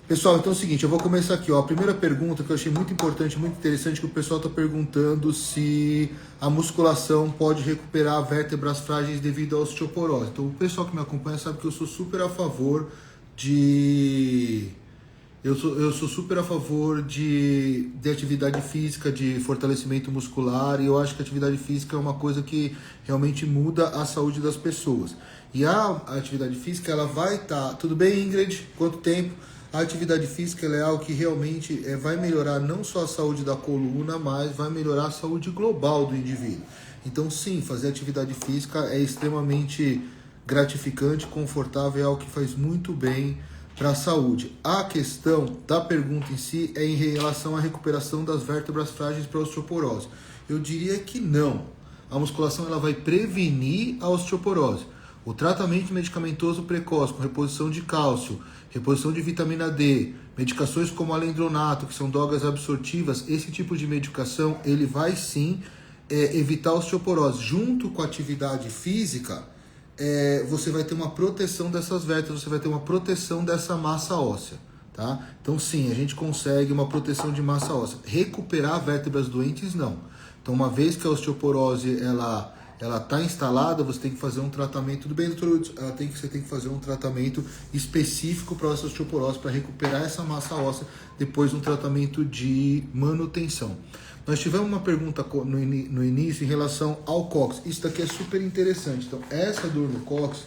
Pessoal, então é o seguinte, eu vou começar aqui, ó. A primeira pergunta que eu achei muito importante, muito interessante, que o pessoal está perguntando se a musculação pode recuperar vértebras frágeis devido à osteoporose. Então, o pessoal que me acompanha sabe que eu sou super a favor de... Eu sou super a favor de atividade física, de fortalecimento muscular, e eu acho que a atividade física é uma coisa que realmente muda a saúde das pessoas. E a atividade física, ela vai estar... Tudo bem, Ingrid? Quanto tempo? A atividade física ela é algo que realmente vai melhorar não só a saúde da coluna, mas vai melhorar a saúde global do indivíduo. Então, sim, fazer atividade física é extremamente gratificante, confortável, é algo que faz muito bem para a saúde. A questão da pergunta em si é em relação à recuperação das vértebras frágeis para a osteoporose. Eu diria que não. A musculação ela vai prevenir a osteoporose. O tratamento medicamentoso precoce com reposição de cálcio, reposição de vitamina D, medicações como alendronato, que são drogas absortivas, esse tipo de medicação ele vai sim evitar a osteoporose. Junto com a atividade física, você vai ter uma proteção dessas vértebras, você vai ter uma proteção dessa massa óssea. Tá? Então sim, a gente consegue uma proteção de massa óssea. Recuperar vértebras doentes, não. Então uma vez que a osteoporose ela está instalada, você tem que fazer um tratamento, tudo bem, doutor Hudson? Você tem que fazer um tratamento específico para essa osteoporose, para recuperar essa massa óssea, depois um tratamento de manutenção. Nós tivemos uma pergunta no início em relação ao cóccix, isso daqui é super interessante. Então, essa dor no cóccix,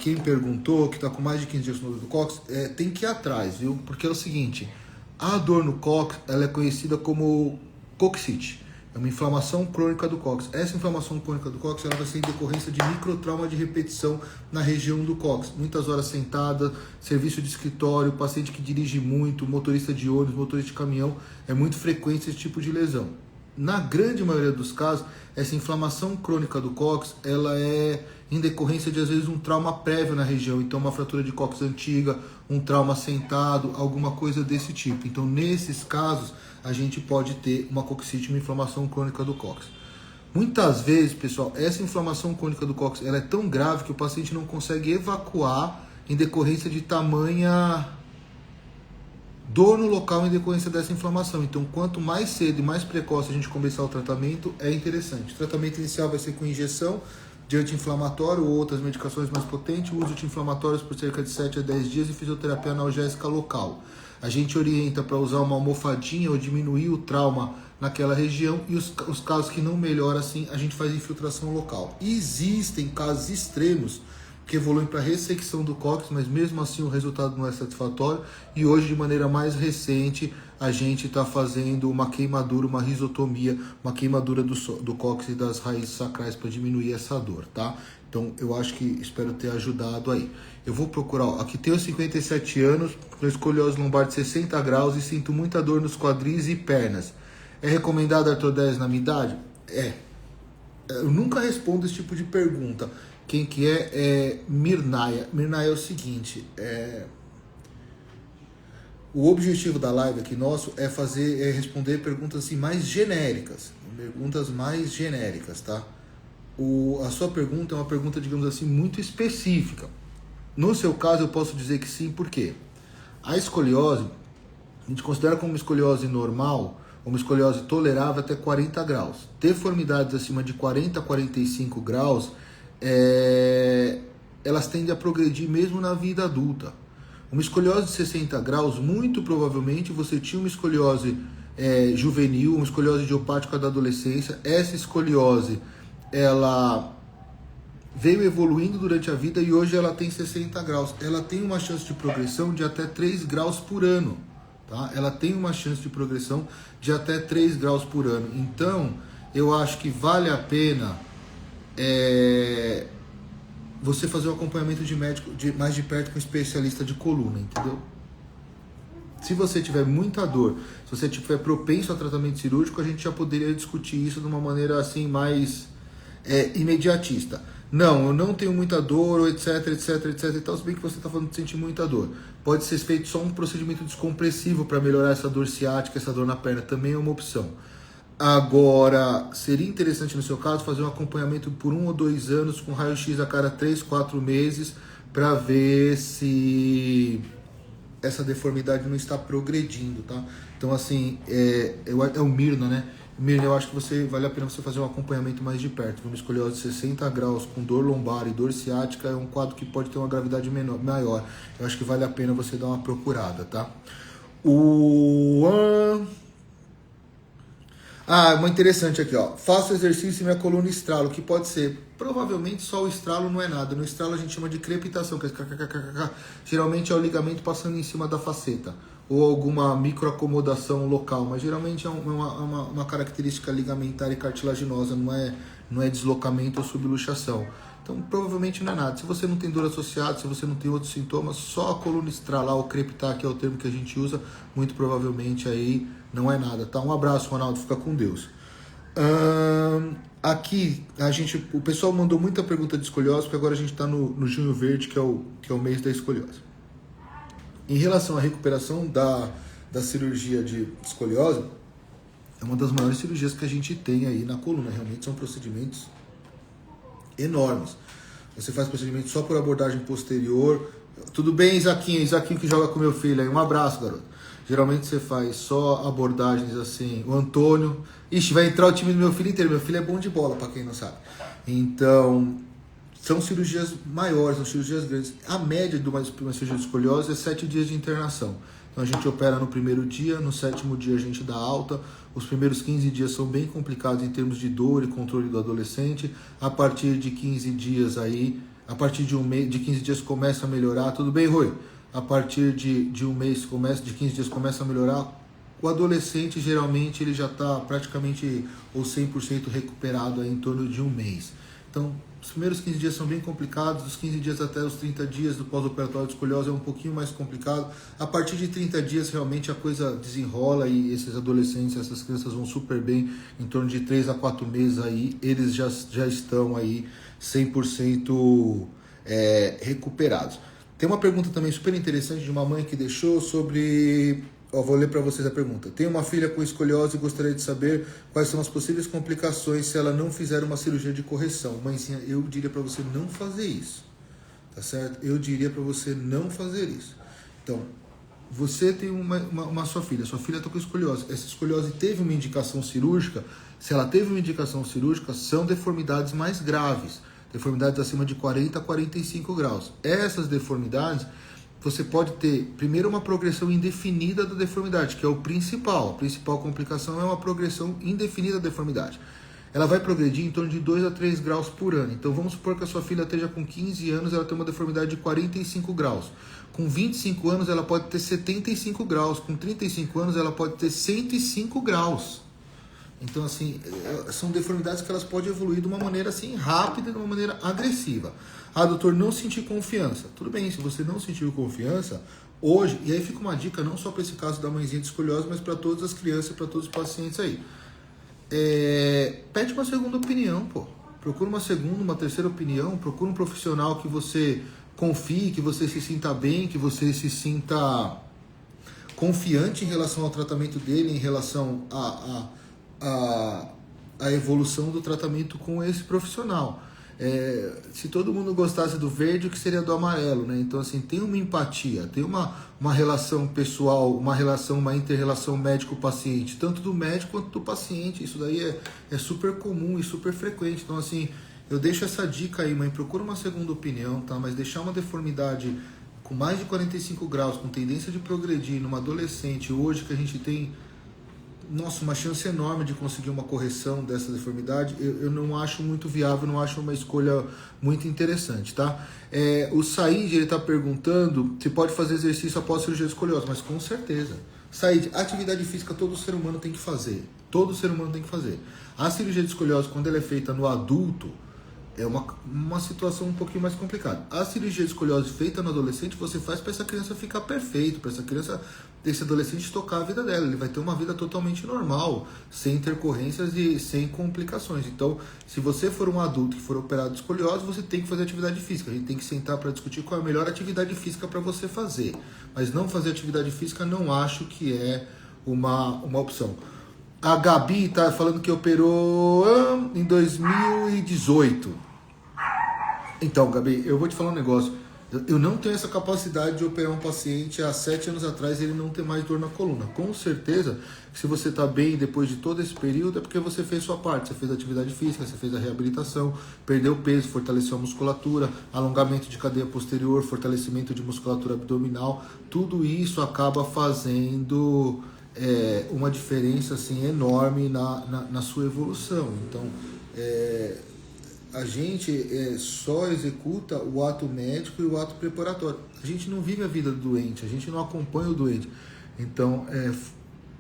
quem perguntou, que está com mais de 15 dias com dor no cóccix, tem que ir atrás, viu? Porque é o seguinte, a dor no cóccix, ela é conhecida como coccite. É uma inflamação crônica do cóccix. Essa inflamação crônica do cóccix ela vai ser em decorrência de microtrauma de repetição na região do cóccix. Muitas horas sentada, serviço de escritório, paciente que dirige muito, motorista de ônibus, motorista de caminhão, é muito frequente esse tipo de lesão. Na grande maioria dos casos, essa inflamação crônica do cóccix, ela é em decorrência de, às vezes, um trauma prévio na região. Então, uma fratura de cóccix antiga, um trauma sentado, alguma coisa desse tipo. Então, nesses casos, a gente pode ter uma coccite, uma inflamação crônica do cóccix. Muitas vezes, pessoal, essa inflamação crônica do cóccix, ela é tão grave que o paciente não consegue evacuar em decorrência de tamanha dor no local em decorrência dessa inflamação. Então, quanto mais cedo e mais precoce a gente começar o tratamento, é interessante. O tratamento inicial vai ser com injeção de anti-inflamatório ou outras medicações mais potentes, o uso de anti-inflamatórios por cerca de 7 a 10 dias e fisioterapia analgésica local. A gente orienta para usar uma almofadinha ou diminuir o trauma naquela região e os casos que não melhoram assim, a gente faz infiltração local. Existem casos extremos que evoluem para ressecção do cóccix, mas mesmo assim o resultado não é satisfatório e hoje, de maneira mais recente, a gente está fazendo uma queimadura, uma risotomia, uma queimadura do cóccix e das raízes sacrais para diminuir essa dor, tá? Então, eu acho que espero ter ajudado aí. Eu vou procurar, aqui tenho 57 anos, com escoliose lombar de 60 graus e sinto muita dor nos quadris e pernas. É recomendado artrodese na minha idade? Eu nunca respondo esse tipo de pergunta. Quem que é Mirnaya. Mirnaya é o seguinte, o objetivo da live aqui nosso é responder perguntas assim, mais genéricas. Perguntas mais genéricas, tá? A sua pergunta é uma pergunta, digamos assim, muito específica. No seu caso, eu posso dizer que sim, por quê? A escoliose, a gente considera como uma escoliose normal, uma escoliose tolerável até 40 graus. Deformidades acima de 40 a 45 graus, elas tendem a progredir mesmo na vida adulta. Uma escoliose de 60 graus, muito provavelmente você tinha uma escoliose juvenil, uma escoliose idiopática da adolescência. Essa escoliose, ela veio evoluindo durante a vida e hoje ela tem 60 graus. Ela tem uma chance de progressão de até 3 graus por ano. Tá? Ela tem uma chance de progressão de até 3 graus por ano. Então, eu acho que vale a pena você fazer um acompanhamento de médico mais de perto com um especialista de coluna, entendeu? Se você tiver muita dor, se você tiver propenso a tratamento cirúrgico, a gente já poderia discutir isso de uma maneira assim mais imediatista. Não, eu não tenho muita dor, etc, etc, etc e tal, se bem que você está falando de sentir muita dor. Pode ser feito só um procedimento descompressivo para melhorar essa dor ciática, essa dor na perna, também é uma opção. Agora, seria interessante no seu caso fazer um acompanhamento por 1 ou 2 anos com raio-x a cada 3, 4 meses para ver se essa deformidade não está progredindo, tá? Então, assim, é o Mirna, né? Mirna, eu acho que vale a pena você fazer um acompanhamento mais de perto. Uma escoliose de 60 graus com dor lombar e dor ciática é um quadro que pode ter uma gravidade maior. Eu acho que vale a pena você dar uma procurada, tá? Uma interessante aqui, ó. Faço exercício e minha coluna estrala. O que pode ser? Provavelmente só o estralo não é nada. No estralo a gente chama de crepitação, que é geralmente é o ligamento passando em cima da faceta. Ou alguma microacomodação local, mas geralmente é uma característica ligamentar e cartilaginosa, não é deslocamento ou subluxação. Então provavelmente não é nada. Se você não tem dor associada, se você não tem outros sintomas, só a coluna estralar ou crepitar, que é o termo que a gente usa, muito provavelmente aí não é nada, tá? Um abraço, Ronaldo, fica com Deus. Aqui, o pessoal mandou muita pergunta de escoliose, porque agora a gente está no Junho Verde, que é o mês da escoliose. Em relação à recuperação da cirurgia de escoliose, é uma das maiores cirurgias que a gente tem aí na coluna. Realmente são procedimentos enormes. Você faz procedimento só por abordagem posterior. Tudo bem, Isaquinho que joga com meu filho aí. Um abraço, garoto. Geralmente você faz só abordagens assim. O Antônio. Ixi, vai entrar o time do meu filho inteiro. Meu filho é bom de bola, pra quem não sabe. Então, são cirurgias maiores, são cirurgias grandes. A média de uma cirurgia de escoliose é 7 dias de internação. Então a gente opera no primeiro dia, no 7º dia a gente dá alta. Os primeiros 15 dias são bem complicados em termos de dor e controle do adolescente. A partir de 15 dias aí, a partir de 15 dias começa a melhorar. Tudo bem, Rui? A partir de um mês, de 15 dias começa a melhorar. O adolescente geralmente ele já está praticamente ou 100% recuperado aí em torno de um mês. Então, os primeiros 15 dias são bem complicados, dos 15 dias até os 30 dias do pós-operatório de escoliose é um pouquinho mais complicado. A partir de 30 dias, realmente a coisa desenrola e esses adolescentes, essas crianças vão super bem. Em torno de 3 a 4 meses aí, eles já estão aí 100% recuperados. Tem uma pergunta também super interessante de uma mãe que deixou sobre... vou ler para vocês a pergunta. Tenho uma filha com escoliose e gostaria de saber quais são as possíveis complicações se ela não fizer uma cirurgia de correção. Mãezinha, eu diria para você não fazer isso. Tá certo? Eu diria para você não fazer isso. Então, você tem sua filha está com escoliose. Essa escoliose teve uma indicação cirúrgica. Se ela teve uma indicação cirúrgica, são deformidades mais graves. Deformidades acima de 40 a 45 graus. Essas deformidades... você pode ter, primeiro, uma progressão indefinida da deformidade, que é o principal. A principal complicação é uma progressão indefinida da deformidade. Ela vai progredir em torno de 2 a 3 graus por ano. Então, vamos supor que a sua filha esteja com 15 anos, ela tem uma deformidade de 45 graus. Com 25 anos, ela pode ter 75 graus. Com 35 anos, ela pode ter 105 graus. Então, assim, são deformidades que elas podem evoluir de uma maneira assim rápida, de uma maneira agressiva. Ah, doutor, não senti confiança. Tudo bem, se você não sentiu confiança, hoje, e aí fica uma dica não só para esse caso da mãezinha de escoliose, mas para todas as crianças, para todos os pacientes aí. Pede uma segunda opinião, pô. Procura uma segunda, uma terceira opinião, procura um profissional que você confie, que você se sinta bem, que você se sinta confiante em relação ao tratamento dele, em relação a evolução do tratamento com esse profissional. Se todo mundo gostasse do verde, o que seria do amarelo, né? Então, assim, tem uma empatia, tem uma relação pessoal, uma inter-relação médico-paciente, tanto do médico quanto do paciente. Isso daí é super comum e super frequente. Então, assim, eu deixo essa dica aí, mãe, procura uma segunda opinião, tá? Mas deixar uma deformidade com mais de 45 graus, com tendência de progredir numa adolescente, hoje que a gente tem... uma chance enorme de conseguir uma correção dessa deformidade, eu não acho muito viável, não acho uma escolha muito interessante, tá? O Said, ele tá perguntando se pode fazer exercício após cirurgia de escoliose, mas com certeza. Said, atividade física todo ser humano tem que fazer, todo ser humano tem que fazer. A cirurgia de escoliose, quando ela é feita no adulto, é uma situação um pouquinho mais complicada. A cirurgia de escoliose feita no adolescente, você faz para essa criança ficar perfeito, para esse adolescente tocar a vida dela. Ele vai ter uma vida totalmente normal, sem intercorrências e sem complicações. Então, se você for um adulto que for operado de escoliose, você tem que fazer atividade física. A gente tem que sentar para discutir qual é a melhor atividade física para você fazer. Mas não fazer atividade física não acho que é uma opção. A Gabi está falando que operou em 2018. Então, Gabi, eu vou te falar um negócio. Eu não tenho essa capacidade de operar um paciente há 7 anos atrás e ele não ter mais dor na coluna. Com certeza, se você está bem depois de todo esse período, é porque você fez sua parte. Você fez atividade física, você fez a reabilitação, perdeu peso, fortaleceu a musculatura, alongamento de cadeia posterior, fortalecimento de musculatura abdominal. Tudo isso acaba fazendo uma diferença assim, enorme na sua evolução. Então, a gente só executa o ato médico e o ato preparatório. A gente não vive a vida do doente, a gente não acompanha o doente. Então,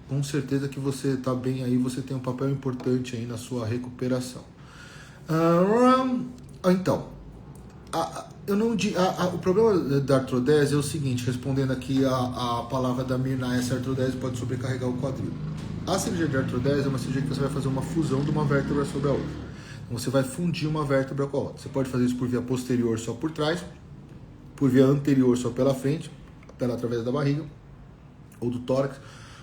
com certeza que você está bem aí, você tem um papel importante aí na sua recuperação. Então, o problema da artrodese é o seguinte, respondendo aqui a palavra da Mirna, essa artrodese pode sobrecarregar o quadril. A cirurgia de artrodese é uma cirurgia que você vai fazer uma fusão de uma vértebra sobre a outra. Então, você vai fundir uma vértebra com a outra. Você pode fazer isso por via posterior só por trás, por via anterior só pela frente, através da barriga ou do tórax,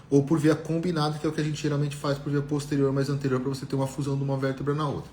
ou por via combinada, que é o que a gente geralmente faz por via posterior mais anterior, para você ter uma fusão de uma vértebra na outra.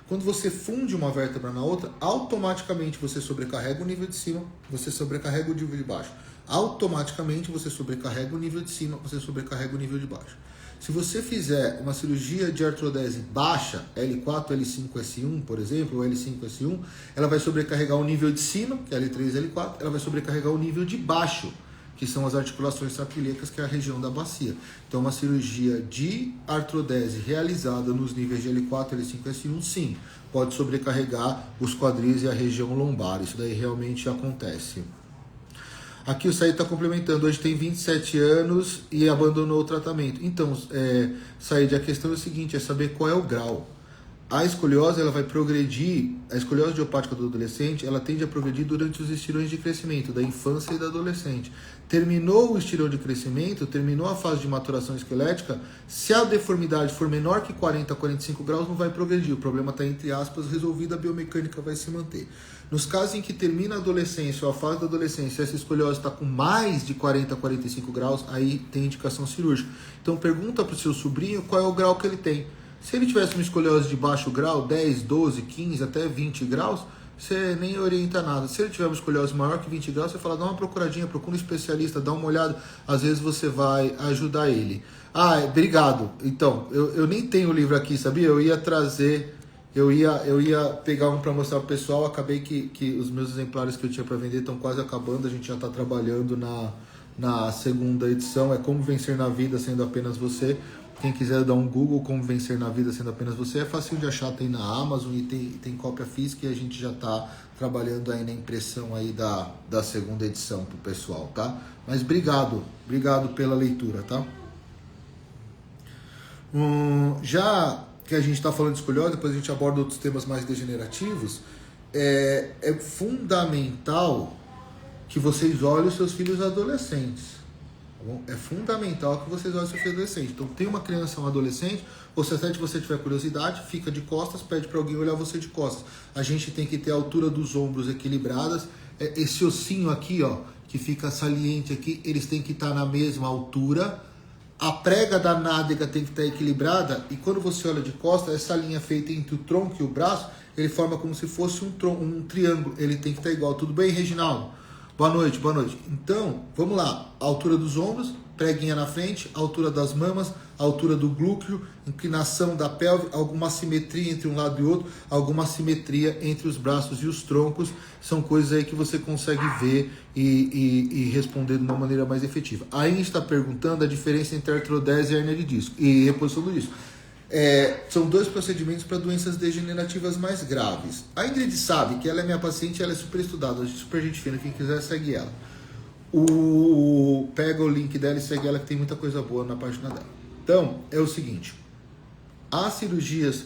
Quando você funde uma vértebra na outra, automaticamente você sobrecarrega o nível de cima, você sobrecarrega o nível de baixo. Automaticamente você sobrecarrega o nível de cima, você sobrecarrega o nível de baixo. Se você fizer uma cirurgia de artrodese baixa, L4, L5, S1, por exemplo, ou L5, S1, ela vai sobrecarregar o nível de cima, que é L3, L4, ela vai sobrecarregar o nível de baixo, que são as articulações sacroiliacas, que é a região da bacia. Então, uma cirurgia de artrodese realizada nos níveis de L4, L5, S1, sim, pode sobrecarregar os quadris e a região lombar. Isso daí realmente acontece. Aqui o Said está complementando, hoje tem 27 anos e abandonou o tratamento. Então, Said, a questão é o seguinte, é saber qual é o grau. A escoliose, ela vai progredir, a escoliose idiopática do adolescente, ela tende a progredir durante os estirões de crescimento, da infância e da adolescente. Terminou o estirão de crescimento, terminou a fase de maturação esquelética, se a deformidade for menor que 40 a 45 graus, não vai progredir. O problema está, entre aspas, resolvido, a biomecânica vai se manter. Nos casos em que termina a adolescência ou a fase da adolescência, essa escoliose está com mais de 40 a 45 graus, aí tem indicação cirúrgica. Então pergunta para o seu sobrinho qual é o grau que ele tem. Se ele tivesse uma escoliose de baixo grau, 10, 12, 15, até 20 graus, você nem orienta nada. Se ele tiver uma escoliose maior que 20 graus, você fala, dá uma procuradinha, procura um especialista, dá uma olhada, às vezes você vai ajudar ele. Obrigado. Então, eu nem tenho o livro aqui, sabia? Eu ia trazer, eu ia pegar um para mostrar pro pessoal, acabei que os meus exemplares que eu tinha para vender estão quase acabando, a gente já está trabalhando na segunda edição, é Como Vencer na Vida Sendo Apenas Você. Quem quiser dar um Google, Como Vencer na Vida Sendo Apenas Você, é fácil de achar, tem na Amazon e tem cópia física, e a gente já está trabalhando aí na impressão aí da segunda edição pro pessoal, tá? Mas obrigado pela leitura, tá? Já que a gente está falando de escoliose, depois a gente aborda outros temas mais degenerativos, é fundamental que vocês olhem os seus filhos adolescentes. É fundamental que vocês olhem o seu filho adolescente. Então, tem uma criança ou um adolescente, ou se até você tiver curiosidade, fica de costas, pede para alguém olhar você de costas. A gente tem que ter a altura dos ombros equilibradas. Esse ossinho aqui, ó, que fica saliente aqui, eles têm que estar na mesma altura. A prega da nádega tem que estar equilibrada. E quando você olha de costas, essa linha feita entre o tronco e o braço, ele forma como se fosse um triângulo. Ele tem que estar igual. Tudo bem, Reginaldo? Boa noite, boa noite. Então, vamos lá. A altura dos ombros, preguinha na frente, a altura das mamas, a altura do glúteo, inclinação da pelve, alguma simetria entre um lado e outro, alguma simetria entre os braços e os troncos. São coisas aí que você consegue ver e responder de uma maneira mais efetiva. Aí a gente está perguntando a diferença entre artrodese e hernia de disco e reposição do disco. São dois procedimentos para doenças degenerativas mais graves. A Ingrid sabe que ela é minha paciente, ela é super estudada, super gente fina, quem quiser segue ela. Pega o link dela e segue ela, que tem muita coisa boa na página dela. Então, é o seguinte, as cirurgias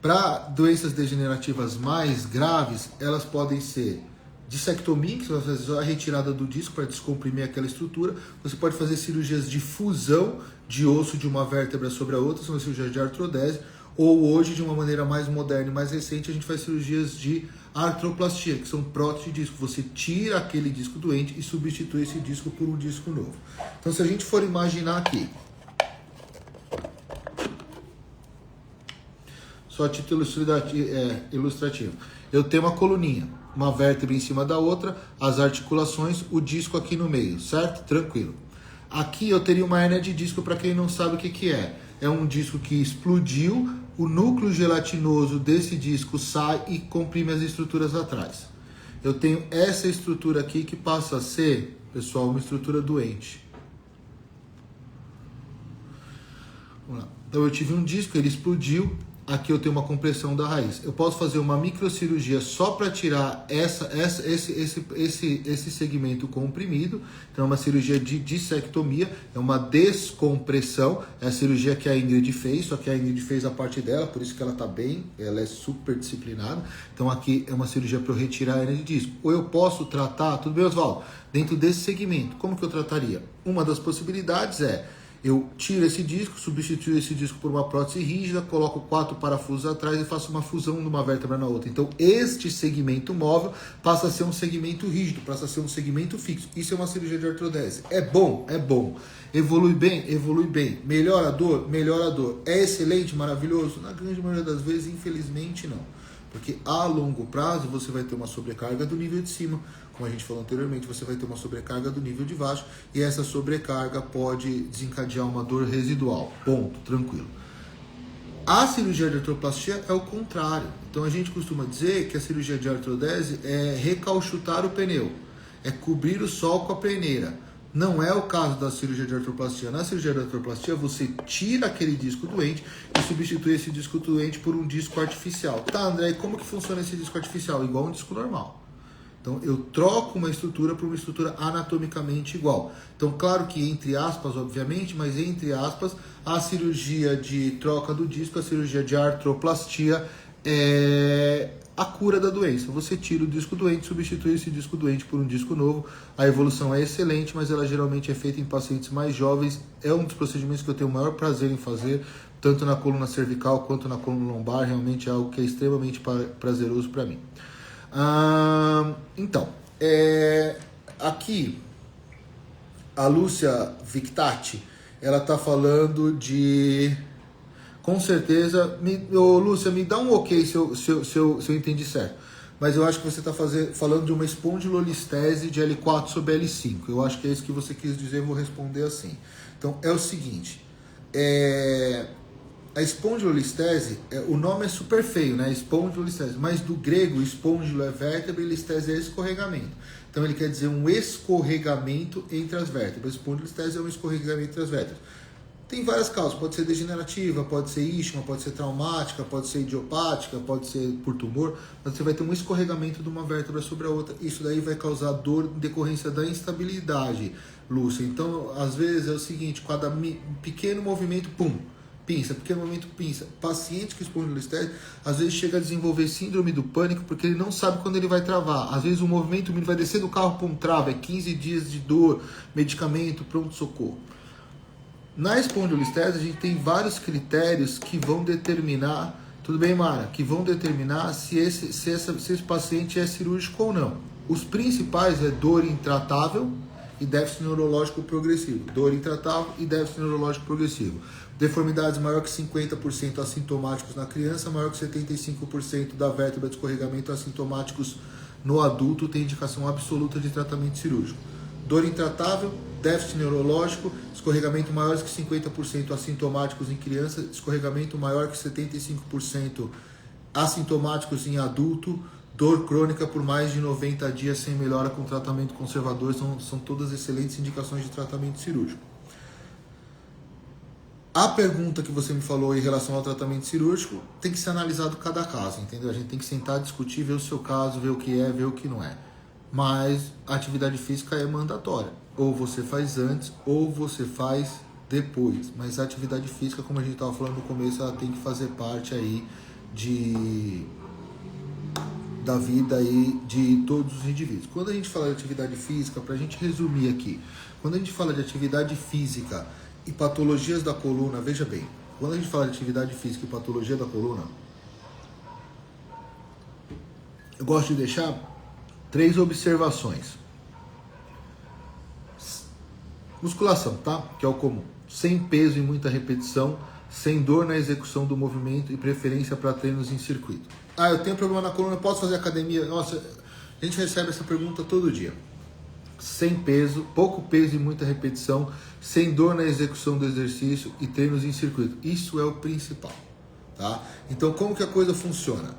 para doenças degenerativas mais graves, elas podem ser dissectomia, que você vai fazer só a retirada do disco para descomprimir aquela estrutura. Você pode fazer cirurgias de fusão de osso de uma vértebra sobre a outra, são cirurgias de artrodese, ou hoje, de uma maneira mais moderna e mais recente, a gente faz cirurgias de artroplastia, que são próteses de disco. Você tira aquele disco doente e substitui esse disco por um disco novo. Então, se a gente for imaginar aqui, só a título ilustrativo. Eu tenho uma coluninha, uma vértebra em cima da outra, as articulações, o disco aqui no meio, certo? Tranquilo. Aqui eu teria uma hérnia de disco, para quem não sabe o que é. É um disco que explodiu, o núcleo gelatinoso desse disco sai e comprime as estruturas atrás. Eu tenho essa estrutura aqui que passa a ser, pessoal, uma estrutura doente. Vamos lá. Então eu tive um disco, ele explodiu, aqui eu tenho uma compressão da raiz. Eu posso fazer uma microcirurgia só para tirar esse segmento comprimido. Então é uma cirurgia de dissectomia, é uma descompressão. É a cirurgia que a Ingrid fez, só que a Ingrid fez a parte dela, por isso que ela está bem, ela é super disciplinada. Então aqui é uma cirurgia para eu retirar a hérnia de disco. Ou eu posso tratar, tudo bem, Oswaldo? Dentro desse segmento, como que eu trataria? Uma das possibilidades é: eu tiro esse disco, substituo esse disco por uma prótese rígida, coloco 4 parafusos atrás e faço uma fusão de uma vértebra na outra. Então, este segmento móvel passa a ser um segmento rígido, passa a ser um segmento fixo. Isso é uma cirurgia de artrodese. É bom? É bom. Evolui bem? Evolui bem. Melhora a dor? Melhora a dor. É excelente? Maravilhoso? Na grande maioria das vezes, infelizmente, não. Porque a longo prazo você vai ter uma sobrecarga do nível de cima, como a gente falou anteriormente, você vai ter uma sobrecarga do nível de baixo, e essa sobrecarga pode desencadear uma dor residual. Ponto, tranquilo. A cirurgia de artroplastia é o contrário. Então a gente costuma dizer que a cirurgia de artrodese é recauchutar o pneu, é cobrir o sol com a peneira. Não é o caso da cirurgia de artroplastia. Na cirurgia de artroplastia, você tira aquele disco doente e substitui esse disco doente por um disco artificial. Tá, André, e como que funciona esse disco artificial? Igual um disco normal. Então, eu troco uma estrutura por uma estrutura anatomicamente igual. Então, claro que entre aspas, obviamente, mas entre aspas, a cirurgia de troca do disco, a cirurgia de artroplastia é a cura da doença. Você tira o disco doente, substitui esse disco doente por um disco novo. A evolução é excelente, mas ela geralmente é feita em pacientes mais jovens. É um dos procedimentos que eu tenho o maior prazer em fazer, tanto na coluna cervical quanto na coluna lombar. Realmente é algo que é extremamente prazeroso para mim. Então, aqui a Lúcia Victati, ela está falando de... Com certeza, Lúcia, me dá um ok se eu entendi certo. Mas eu acho que você está falando de uma espondilolistese de L4 sobre L5. Eu acho que é isso que você quis dizer, eu vou responder assim. Então, é o seguinte. A espondilolistese, o nome é super feio, né? Espondilolistese. Mas do grego, espondilo é vértebra e listese é escorregamento. Então, ele quer dizer um escorregamento entre as vértebras. Espondilolistese é um escorregamento entre as vértebras. Tem várias causas, pode ser degenerativa, pode ser isquema, pode ser traumática, pode ser idiopática, pode ser por tumor, mas você vai ter um escorregamento de uma vértebra sobre a outra. Isso daí vai causar dor em decorrência da instabilidade, Lúcia. Então, às vezes é o seguinte, cada pequeno movimento, pum, pinça, pequeno movimento, pinça. Paciente que espondilolistese, às vezes chega a desenvolver síndrome do pânico porque ele não sabe quando ele vai travar. Às vezes o movimento vai descer do carro, pum, trava, é 15 dias de dor, medicamento, pronto-socorro. Na espondilolistese, a gente tem vários critérios que vão determinar, tudo bem, Mara? Que vão determinar se esse paciente é cirúrgico ou não. Os principais é dor intratável e déficit neurológico progressivo. Dor intratável e déficit neurológico progressivo. Deformidades maior que 50% assintomáticos na criança, maior que 75% da vértebra de escorregamento assintomáticos no adulto, tem indicação absoluta de tratamento cirúrgico. Dor intratável, déficit neurológico, escorregamento maior que 50% assintomáticos em criança, escorregamento maior que 75% assintomáticos em adulto, dor crônica por mais de 90 dias sem melhora com tratamento conservador, são todas excelentes indicações de tratamento cirúrgico. A pergunta que você me falou em relação ao tratamento cirúrgico tem que ser analisado cada caso, entendeu? A gente tem que sentar, discutir, ver o seu caso, ver o que é, ver o que não é. Mas a atividade física é mandatória. Ou você faz antes, ou você faz depois. Mas a atividade física, como a gente estava falando no começo, ela tem que fazer parte aí da vida aí de todos os indivíduos. Quando a gente fala de atividade física, para a gente resumir aqui, quando a gente fala de atividade física e patologias da coluna, veja bem, quando a gente fala de atividade física e patologia da coluna, eu gosto de deixar 3 observações. Musculação, tá? Que é o comum. Sem peso e muita repetição, sem dor na execução do movimento e preferência para treinos em circuito. Eu tenho problema na coluna, posso fazer academia? Nossa, a gente recebe essa pergunta todo dia. Sem peso, pouco peso e muita repetição, sem dor na execução do exercício e treinos em circuito. Isso é o principal, tá? Então, como que a coisa funciona?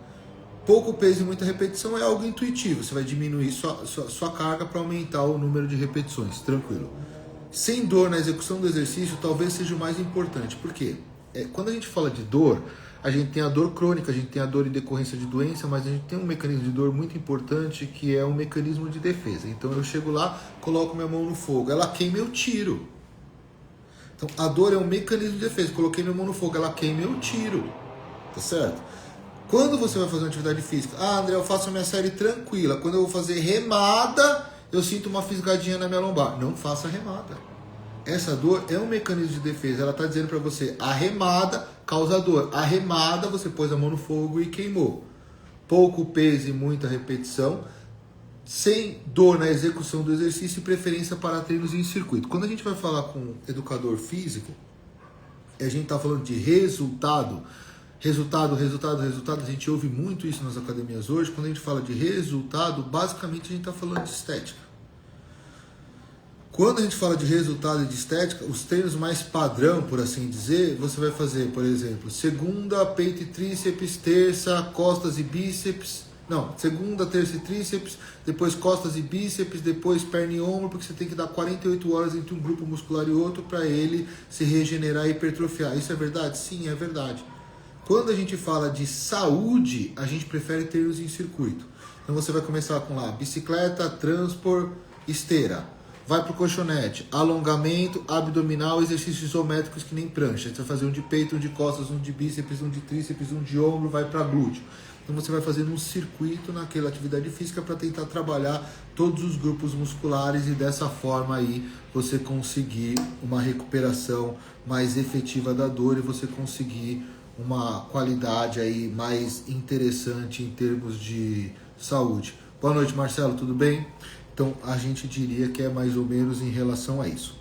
Pouco peso e muita repetição é algo intuitivo. Você vai diminuir sua carga para aumentar o número de repetições, tranquilo. Sem dor na execução do exercício talvez seja o mais importante. Por quê? Quando a gente fala de dor, a gente tem a dor crônica, a gente tem a dor em decorrência de doença, mas a gente tem um mecanismo de dor muito importante que é um mecanismo de defesa. Então eu chego lá, coloco minha mão no fogo, ela queima, eu tiro. Então a dor é um mecanismo de defesa. Coloquei minha mão no fogo, ela queima, eu tiro. Tá certo? Quando você vai fazer uma atividade física, André, eu faço a minha série tranquila. Quando eu vou fazer remada, eu sinto uma fisgadinha na minha lombar. Não faça remada. Essa dor é um mecanismo de defesa. Ela está dizendo para você, a remada causa dor. A remada, você pôs a mão no fogo e queimou. Pouco peso e muita repetição, sem dor na execução do exercício e preferência para treinos em circuito. Quando a gente vai falar com educador físico, a gente está falando de resultado, a gente ouve muito isso nas academias hoje. Quando a gente fala de resultado, basicamente a gente está falando de estética. Quando a gente fala de resultado e de estética, os treinos mais padrão, por assim dizer, você vai fazer, por exemplo, segunda, peito e tríceps, terça, costas e bíceps. Não, segunda, terça e tríceps, depois costas e bíceps, depois perna e ombro, porque você tem que dar 48 horas entre um grupo muscular e outro para ele se regenerar e hipertrofiar. Isso é verdade? Sim, é verdade. Quando a gente fala de saúde, a gente prefere treinos em circuito. Então você vai começar com lá, bicicleta, transpor, esteira. Vai para o colchonete, alongamento, abdominal, exercícios isométricos que nem prancha. Você vai fazer um de peito, um de costas, um de bíceps, um de tríceps, um de ombro, vai para glúteo. Então você vai fazendo um circuito naquela atividade física para tentar trabalhar todos os grupos musculares e dessa forma aí você conseguir uma recuperação mais efetiva da dor e você conseguir uma qualidade aí mais interessante em termos de saúde. Boa noite, Marcelo, tudo bem? Então, a gente diria que é mais ou menos em relação a isso.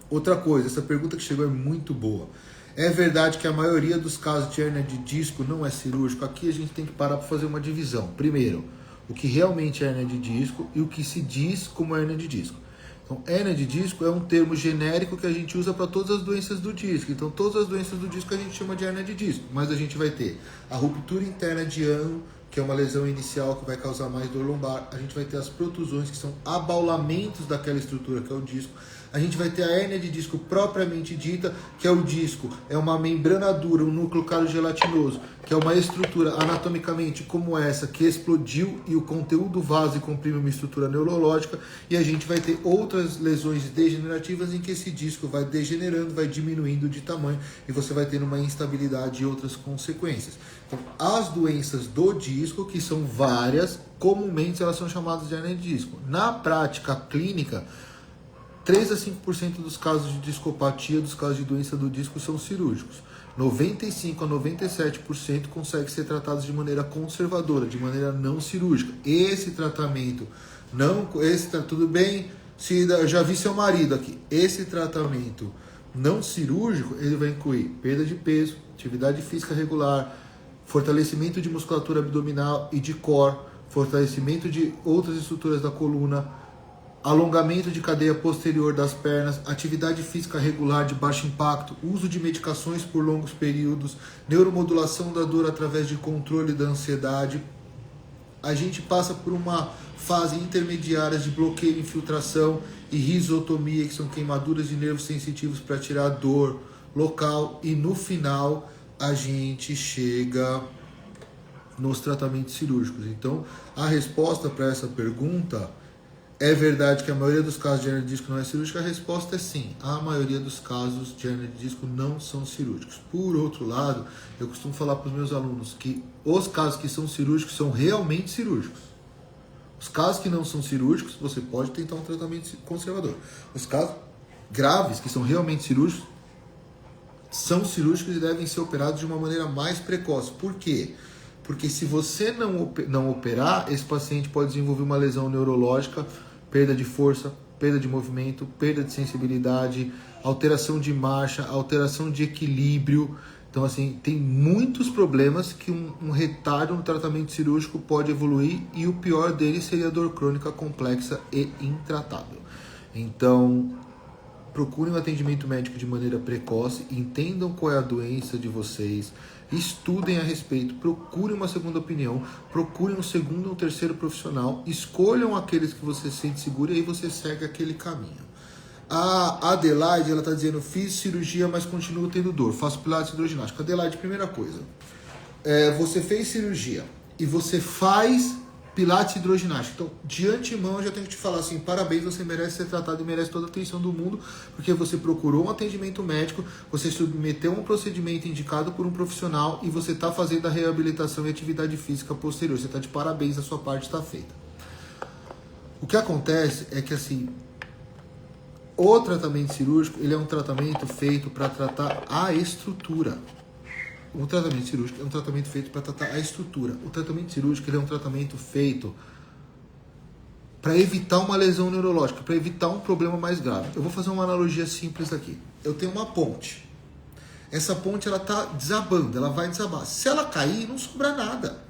Outra coisa, essa pergunta que chegou é muito boa. É verdade que a maioria dos casos de hérnia de disco não é cirúrgico? Aqui a gente tem que parar para fazer uma divisão. Primeiro, o que realmente é hérnia de disco e o que se diz como hérnia de disco. Então, hérnia de disco é um termo genérico que a gente usa para todas as doenças do disco. Então, todas as doenças do disco a gente chama de hérnia de disco. Mas a gente vai ter a ruptura interna de ano, que é uma lesão inicial que vai causar mais dor lombar. A gente vai ter as protusões, que são abaulamentos daquela estrutura, que é o disco. A gente vai ter a hérnia de disco propriamente dita, que é o disco, é uma membrana dura, um núcleo cariogelatinoso, que é uma estrutura anatomicamente como essa, que explodiu e o conteúdo vaso e comprime uma estrutura neurológica. E a gente vai ter outras lesões degenerativas em que esse disco vai degenerando, vai diminuindo de tamanho e você vai tendo uma instabilidade e outras consequências. Então, as doenças do disco, que são várias, comumente elas são chamadas de hérnia de disco. Na prática clínica, 3 a 5% dos casos de discopatia, dos casos de doença do disco são cirúrgicos. 95 a 97% conseguem ser tratados de maneira conservadora, de maneira não cirúrgica. Esse tratamento, tudo bem, eu já vi seu marido aqui. Esse tratamento não cirúrgico, ele vai incluir perda de peso, atividade física regular, fortalecimento de musculatura abdominal e de core, fortalecimento de outras estruturas da coluna, alongamento de cadeia posterior das pernas, atividade física regular de baixo impacto, uso de medicações por longos períodos, neuromodulação da dor através de controle da ansiedade. A gente passa por uma fase intermediária de bloqueio, infiltração e risotomia, que são queimaduras de nervos sensitivos para tirar a dor local, e no final a gente chega nos tratamentos cirúrgicos. Então, a resposta para essa pergunta: é verdade que a maioria dos casos de hérnia de disco não é cirúrgica? A resposta é sim. A maioria dos casos de hérnia de disco não são cirúrgicos. Por outro lado, eu costumo falar para os meus alunos que os casos que são cirúrgicos são realmente cirúrgicos. Os casos que não são cirúrgicos, você pode tentar um tratamento conservador. Os casos graves, que são realmente cirúrgicos, são cirúrgicos e devem ser operados de uma maneira mais precoce. Por quê? Porque se você não operar, esse paciente pode desenvolver uma lesão neurológica, perda de força, perda de movimento, perda de sensibilidade, alteração de marcha, alteração de equilíbrio. Então, assim, tem muitos problemas que um retardo no tratamento cirúrgico pode evoluir, e o pior deles seria a dor crônica complexa e intratável. Então, procurem um atendimento médico de maneira precoce, entendam qual é a doença de vocês, estudem a respeito, procurem uma segunda opinião, procurem um segundo ou terceiro profissional, escolham aqueles que você se sente seguro e aí você segue aquele caminho. A Adelaide, ela está dizendo, fiz cirurgia, mas continuo tendo dor, faço pilates e hidroginástica. Adelaide, primeira coisa, você fez cirurgia e você faz pilates e hidroginástica. Então, de antemão, eu já tenho que te falar assim, parabéns, você merece ser tratado e merece toda a atenção do mundo, porque você procurou um atendimento médico, você submeteu um procedimento indicado por um profissional e você está fazendo a reabilitação e atividade física posterior. Você está de parabéns, a sua parte está feita. O que acontece é que, assim, o tratamento cirúrgico, ele é um tratamento feito para tratar a estrutura. O tratamento cirúrgico é um tratamento feito para tratar a estrutura. O tratamento cirúrgico, ele é um tratamento feito para evitar uma lesão neurológica, para evitar um problema mais grave. Eu vou fazer uma analogia simples aqui. Eu tenho uma ponte. Essa ponte, ela está desabando, ela vai desabar. Se ela cair, não sobra nada.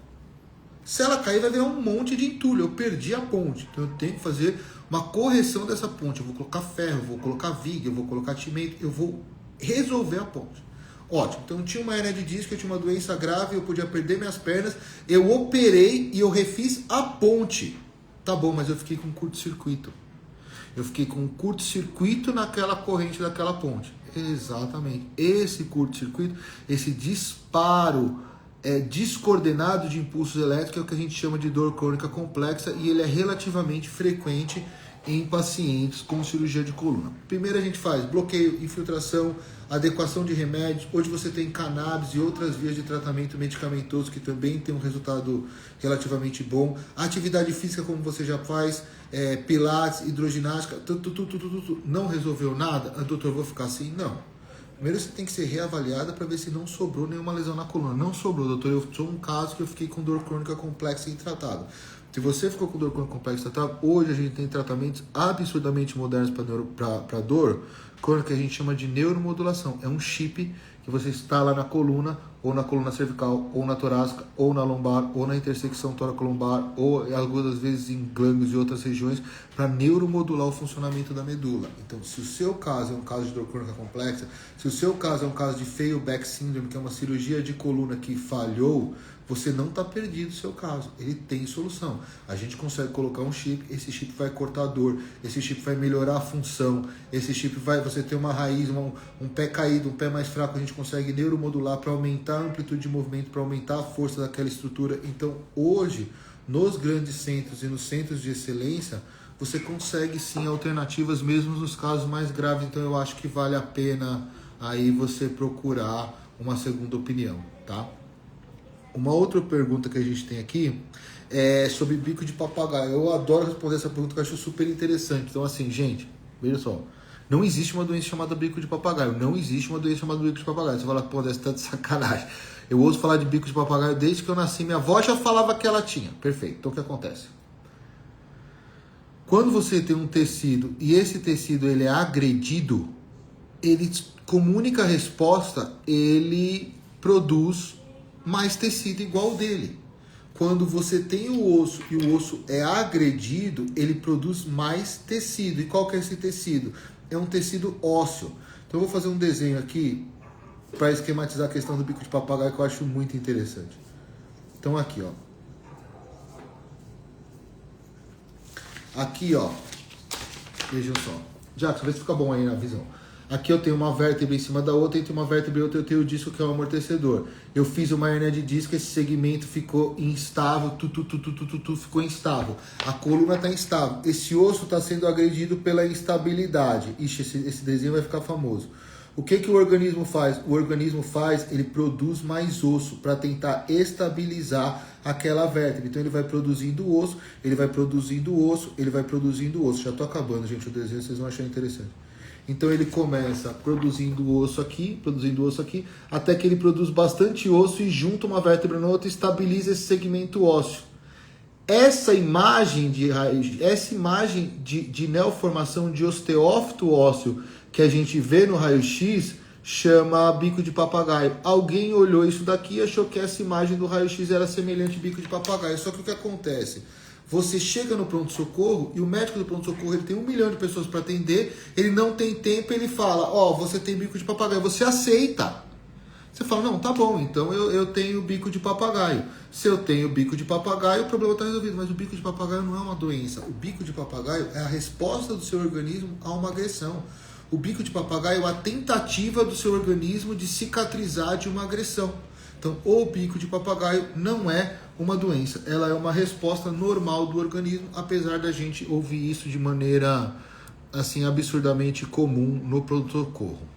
Se ela cair, vai virar um monte de entulho. Eu perdi a ponte. Então eu tenho que fazer uma correção dessa ponte. Eu vou colocar ferro, eu vou colocar viga, eu vou colocar cimento, eu vou resolver a ponte. Ótimo. Então eu tinha uma hernia de disco, eu tinha uma doença grave, eu podia perder minhas pernas, eu operei e eu refiz a ponte. Tá bom, mas eu fiquei com curto-circuito. Eu fiquei com um curto-circuito naquela corrente daquela ponte. Exatamente. Esse curto-circuito, esse disparo descoordenado de impulsos elétricos é o que a gente chama de dor crônica complexa, e ele é relativamente frequente em pacientes com cirurgia de coluna. Primeiro a gente faz bloqueio, infiltração, adequação de remédios. Hoje você tem cannabis e outras vias de tratamento medicamentoso que também tem um resultado relativamente bom. A atividade física, como você já faz, pilates, hidroginástica, não resolveu nada? Doutor, vou ficar assim? Não. Primeiro você tem que ser reavaliada para ver se não sobrou nenhuma lesão na coluna. Não sobrou, doutor, eu sou um caso que eu fiquei com dor crônica complexa e intratável. Se você ficou com dor crônica complexa e intratável, hoje a gente tem tratamentos absurdamente modernos para dor crônica que a gente chama de neuromodulação. É um chip que você instala na coluna, ou na coluna cervical, ou na torácica, ou na lombar, ou na intersecção tóraco-lombar, ou algumas vezes em glândulos e outras regiões, para neuromodular o funcionamento da medula. Então, se o seu caso é um caso de dor crônica complexa, se o seu caso é um caso de fail back syndrome, que é uma cirurgia de coluna que falhou, você não está perdido o seu caso, ele tem solução. A gente consegue colocar um chip, esse chip vai cortar a dor, esse chip vai melhorar a função, esse chip vai, você tem uma raiz, um pé caído, um pé mais fraco, a gente consegue neuromodular para aumentar a amplitude de movimento, para aumentar a força daquela estrutura. Então, hoje, nos grandes centros e nos centros de excelência, você consegue sim alternativas mesmo nos casos mais graves. Então, eu acho que vale a pena aí você procurar uma segunda opinião, tá? Uma outra pergunta que a gente tem aqui é sobre bico de papagaio. Eu adoro responder essa pergunta, que eu acho super interessante. Então, assim, gente, veja só. Não existe uma doença chamada bico de papagaio. Não existe uma doença chamada bico de papagaio. Você fala, pô, deve estar de sacanagem. Eu ouço falar de bico de papagaio desde que eu nasci. Minha avó já falava que ela tinha. Perfeito. Então, o que acontece? Quando você tem um tecido e esse tecido ele é agredido, ele, como única resposta, ele produz mais tecido igual dele. Quando você tem o osso e o osso é agredido, ele produz mais tecido. E qual que é esse tecido? É um tecido ósseo. Então eu vou fazer um desenho aqui para esquematizar a questão do bico de papagaio, que eu acho muito interessante. Então aqui, ó. Aqui, ó. Vejam só. Jackson, vê se fica bom aí na visão. Aqui eu tenho uma vértebra em cima da outra, entre uma vértebra e outra eu tenho o disco, que é o amortecedor. Eu fiz uma hernia de disco, esse segmento ficou instável, ficou instável. A coluna está instável. Esse osso está sendo agredido pela instabilidade. Ixi, esse desenho vai ficar famoso. O que o organismo faz? O organismo ele produz mais osso para tentar estabilizar aquela vértebra. Então ele vai produzindo osso, ele vai produzindo osso, ele vai produzindo osso. Já estou acabando, gente, o desenho vocês vão achar interessante. Então ele começa produzindo osso aqui, até que ele produz bastante osso e junta uma vértebra na outra e estabiliza esse segmento ósseo. essa imagem de neoformação de osteófito ósseo que a gente vê no raio-x chama bico de papagaio. Alguém olhou isso daqui e achou que essa imagem do raio-x era semelhante ao bico de papagaio. Só que o que acontece? Você chega no pronto-socorro e o médico do pronto-socorro ele tem 1 milhão de pessoas para atender, ele não tem tempo, ele fala, ó, você tem bico de papagaio, você aceita. Você fala, não, tá bom, então eu tenho bico de papagaio. Se eu tenho bico de papagaio, o problema está resolvido. Mas o bico de papagaio não é uma doença. O bico de papagaio é a resposta do seu organismo a uma agressão. O bico de papagaio é a tentativa do seu organismo de cicatrizar de uma agressão. Então, o bico de papagaio não é uma doença. Ela é uma resposta normal do organismo, apesar da gente ouvir isso de maneira assim absurdamente comum no pronto-socorro.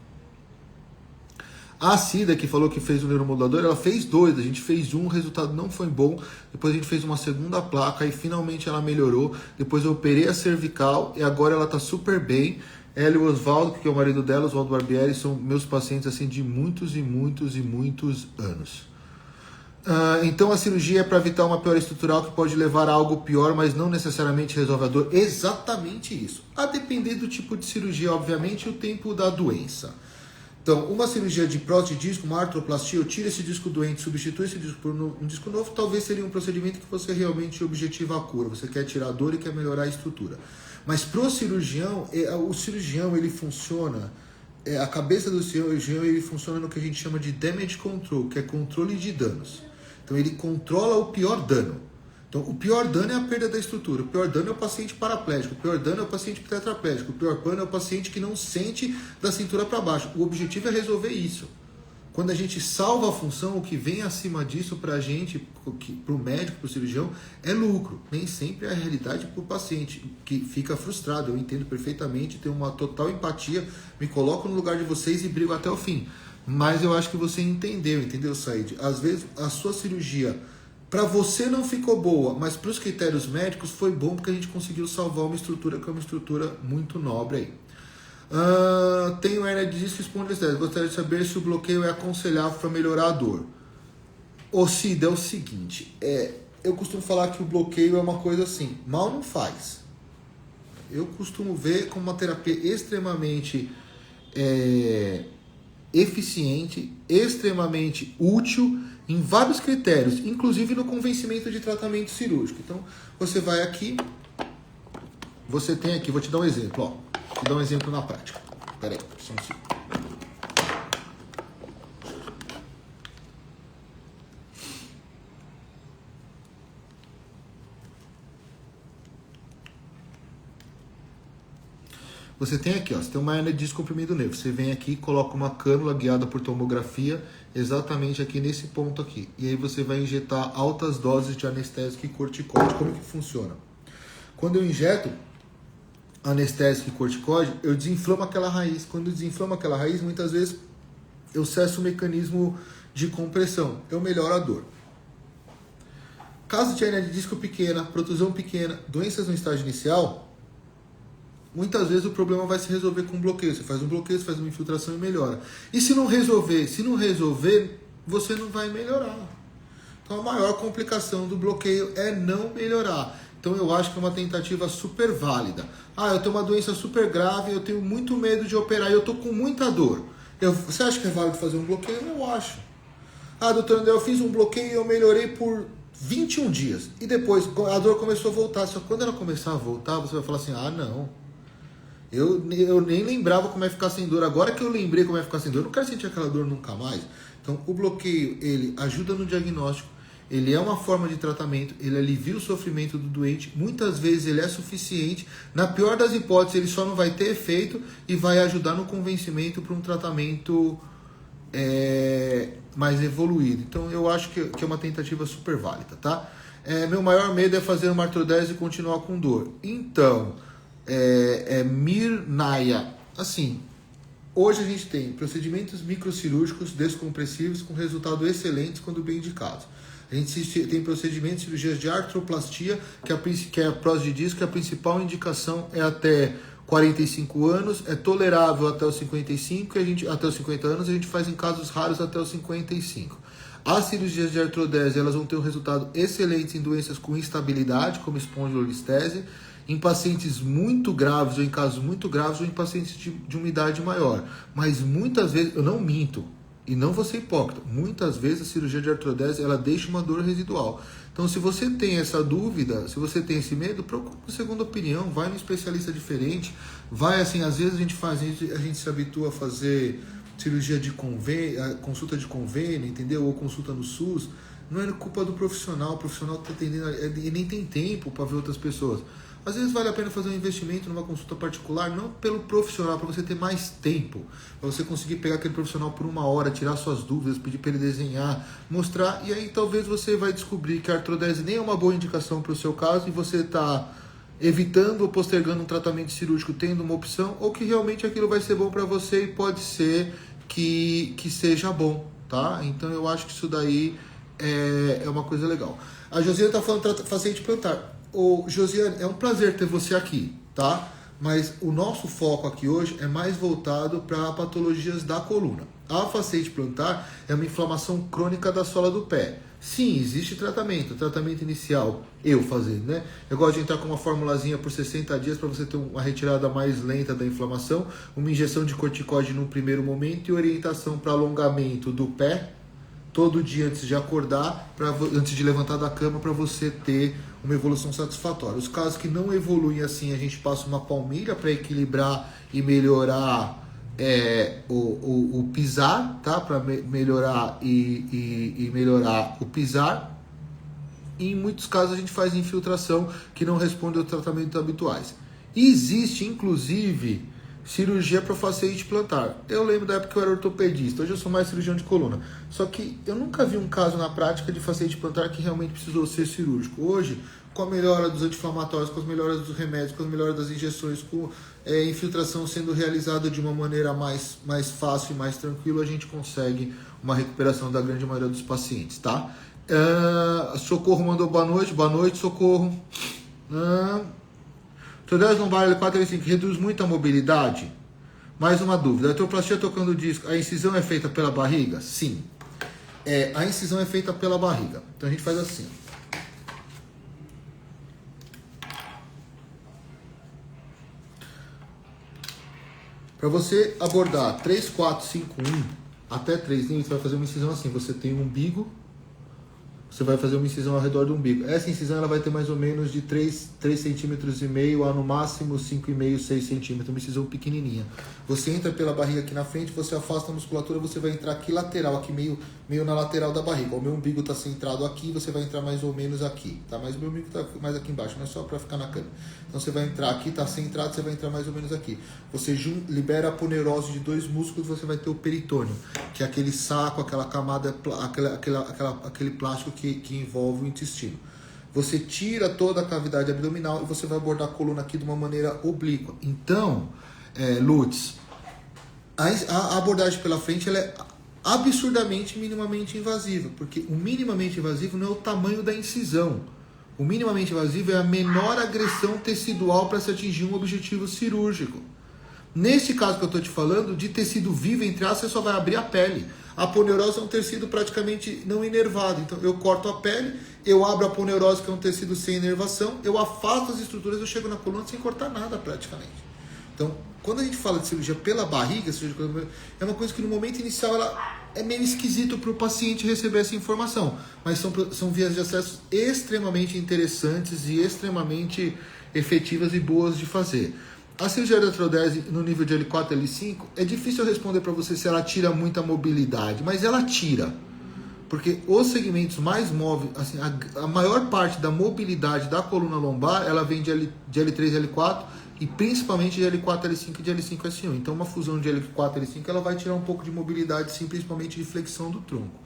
A Cida, que falou que fez o neuromodulador, ela fez 2, a gente fez um, o resultado não foi bom, depois a gente fez uma segunda placa e finalmente ela melhorou, depois eu operei a cervical e agora ela tá super bem. Ela e o Oswaldo, que é o marido dela, Oswaldo Barbieri, são meus pacientes assim de muitos e muitos e muitos anos. Então a cirurgia é para evitar uma piora estrutural que pode levar a algo pior, mas não necessariamente resolve a dor. Exatamente isso. A depender do tipo de cirurgia, obviamente, e o tempo da doença. Então, uma cirurgia de prótese de disco, uma artroplastia, eu tiro esse disco doente, substitui esse disco por um disco novo, talvez seria um procedimento que você realmente objetiva a cura. Você quer tirar a dor e quer melhorar a estrutura. Mas pro cirurgião, o cirurgião ele funciona, a cabeça do cirurgião ele funciona no que a gente chama de damage control, que é controle de danos. Então ele controla o pior dano. Então o pior dano é a perda da estrutura, o pior dano é o paciente paraplégico, o pior dano é o paciente tetraplégico, o pior dano é o paciente que não sente da cintura para baixo. O objetivo é resolver isso. Quando a gente salva a função, o que vem acima disso para a gente, para o médico, para o cirurgião, é lucro. Nem sempre é a realidade para o paciente, que fica frustrado. Eu entendo perfeitamente, tenho uma total empatia, me coloco no lugar de vocês e brigo até o fim. Mas eu acho que você entendeu, Said? Às vezes a sua cirurgia, para você não ficou boa, mas para os critérios médicos foi bom porque a gente conseguiu salvar uma estrutura que é uma estrutura muito nobre aí. Tenho hernia de disco e espondilite. Gostaria de saber se o bloqueio é aconselhável para melhorar a dor. Ô Cida, é o seguinte, eu costumo falar que o bloqueio é uma coisa assim, mal não faz. Eu costumo ver como uma terapia extremamente eficiente, extremamente útil em vários critérios, inclusive no convencimento de tratamento cirúrgico. Então, você vai aqui, você tem aqui, vou te dar um exemplo, ó. Vou te dar um exemplo na prática. Espera aí, só um segundo. Você tem aqui, ó, você tem uma hernia de disco comprimido nervo. Você vem aqui, coloca uma cânula guiada por tomografia, exatamente aqui nesse ponto aqui. E aí você vai injetar altas doses de anestésico e corticóide. Como que funciona? Quando eu injeto anestésico e corticóide, eu desinflamo aquela raiz. Quando eu desinflamo aquela raiz, muitas vezes eu cesso o mecanismo de compressão. Eu melhoro a dor. Caso de hernia de disco pequena, protusão pequena, doenças no estágio inicial, muitas vezes o problema vai se resolver com bloqueio. Você faz um bloqueio, você faz uma infiltração e melhora. E se não resolver, você não vai melhorar. Então a maior complicação do bloqueio é não melhorar. Então eu acho que é uma tentativa super válida. Eu tenho uma doença super grave, eu tenho muito medo de operar e eu tô com muita dor. Você acha que é válido fazer um bloqueio? Eu acho. Doutor André, eu fiz um bloqueio e eu melhorei por 21 dias. E depois a dor começou a voltar. Só que quando ela começar a voltar, você vai falar assim, não. Eu nem lembrava como é ficar sem dor. Agora que eu lembrei como é ficar sem dor, eu não quero sentir aquela dor nunca mais. Então, o bloqueio, ele ajuda no diagnóstico, ele é uma forma de tratamento, ele alivia o sofrimento do doente. Muitas vezes ele é suficiente. Na pior das hipóteses, ele só não vai ter efeito e vai ajudar no convencimento para um tratamento mais evoluído. Então, eu acho que é uma tentativa super válida, tá? Meu maior medo é fazer uma artrodese e continuar com dor. Então... Mirnaya, assim, hoje a gente tem procedimentos microcirúrgicos descompressivos com resultados excelentes quando bem indicados. A gente tem procedimentos de cirurgias de artroplastia, que é a prótese de disco, que a principal indicação é até 45 anos, é tolerável até os 55, até os 50 anos, a gente faz em casos raros até os 55. As cirurgias de artrodese, elas vão ter um resultado excelente em doenças com instabilidade, como espondilolistese, em pacientes muito graves ou em casos muito graves ou em pacientes de uma idade maior. Mas muitas vezes, eu não minto, e não vou ser hipócrita, muitas vezes a cirurgia de artrodese, ela deixa uma dor residual. Então, se você tem essa dúvida, se você tem esse medo, procure uma segunda opinião, vai num especialista diferente, vai assim, às vezes a gente se habitua a fazer cirurgia de convênio, consulta de convênio, entendeu? Ou consulta no SUS, não é culpa do profissional, o profissional está atendendo, ele nem tem tempo para ver outras pessoas. Às vezes vale a pena fazer um investimento numa consulta particular, não pelo profissional, para você ter mais tempo, para você conseguir pegar aquele profissional por uma hora, tirar suas dúvidas, pedir para ele desenhar, mostrar, e aí talvez você vai descobrir que a artrodese nem é uma boa indicação para o seu caso e você está evitando ou postergando um tratamento cirúrgico tendo uma opção, ou que realmente aquilo vai ser bom para você e pode ser que seja bom, tá? Então eu acho que isso daí é uma coisa legal. A Josiane está falando paciente plantar. Ô, Josiane, é um prazer ter você aqui, tá? Mas o nosso foco aqui hoje é mais voltado para patologias da coluna. A fasciite plantar é uma inflamação crônica da sola do pé. Sim, existe tratamento. O tratamento inicial, eu fazendo, né? Eu gosto de entrar com uma formulazinha por 60 dias para você ter uma retirada mais lenta da inflamação, uma injeção de corticóide no primeiro momento e orientação para alongamento do pé todo dia antes de acordar, antes de levantar da cama, para você ter uma evolução satisfatória. Os casos que não evoluem assim, a gente passa uma palmilha para equilibrar e melhorar o pisar, tá? Para melhorar e melhorar o pisar. E em muitos casos a gente faz infiltração que não responde aos tratamentos habituais. E existe, inclusive, cirurgia para fasciite plantar. Eu lembro da época que eu era ortopedista, hoje eu sou mais cirurgião de coluna. Só que eu nunca vi um caso na prática de fasciite plantar que realmente precisou ser cirúrgico. Hoje, com a melhora dos anti-inflamatórios, com as melhoras dos remédios, com as melhoras das injeções, com infiltração sendo realizada de uma maneira mais fácil e mais tranquila, a gente consegue uma recuperação da grande maioria dos pacientes, tá? Socorro mandou boa noite, Socorro. Artrodese lombar L4 e L5 reduz muito a mobilidade? Mais uma dúvida. A artroplastia tocando o disco, a incisão é feita pela barriga? Sim. A incisão é feita pela barriga. Então a gente faz assim. Para você abordar 3, 4, 5, 1 até 3 limites, você vai fazer uma incisão assim. Você tem um umbigo, você vai fazer uma incisão ao redor do umbigo. Essa incisão ela vai ter mais ou menos de 3,5 centímetros a no máximo 5,5, 6 centímetros, uma incisão pequenininha. Você entra pela barriga aqui na frente, você afasta a musculatura, você vai entrar aqui lateral, aqui meio na lateral da barriga. O meu umbigo está centrado aqui, você vai entrar mais ou menos aqui, tá? Mas o meu umbigo está mais aqui embaixo, não é só para ficar na cama. Então você vai entrar aqui, está centrado, você vai entrar mais ou menos aqui. Você libera a poneurose de 2 músculos, você vai ter o peritônio, que é aquele saco, aquela camada, aquele plástico que envolve o intestino. Você tira toda a cavidade abdominal e você vai abordar a coluna aqui de uma maneira oblíqua. Então, Lutz, a abordagem pela frente ela é absurdamente minimamente invasiva, porque o minimamente invasivo não é o tamanho da incisão. O minimamente invasivo é a menor agressão tecidual para se atingir um objetivo cirúrgico. Neste caso que eu estou te falando, de tecido vivo, entre aspas, você só vai abrir a pele. A poneurose é um tecido praticamente não inervado. Então eu corto a pele, eu abro a poneurose, que é um tecido sem inervação, eu afasto as estruturas, eu chego na coluna sem cortar nada praticamente. Então, quando a gente fala de cirurgia pela barriga, é uma coisa que no momento inicial ela é meio esquisito para o paciente receber essa informação. Mas são vias de acesso extremamente interessantes e extremamente efetivas e boas de fazer. A cirurgia de artrodese no nível de L4 e L5, é difícil responder para você se ela tira muita mobilidade, mas ela tira. Porque os segmentos mais móveis, assim, a maior parte da mobilidade da coluna lombar, ela vem de L3 e L4 e principalmente de L4, L5 e de L5 S1. Então uma fusão de L4 e L5 ela vai tirar um pouco de mobilidade, sim, principalmente de flexão do tronco.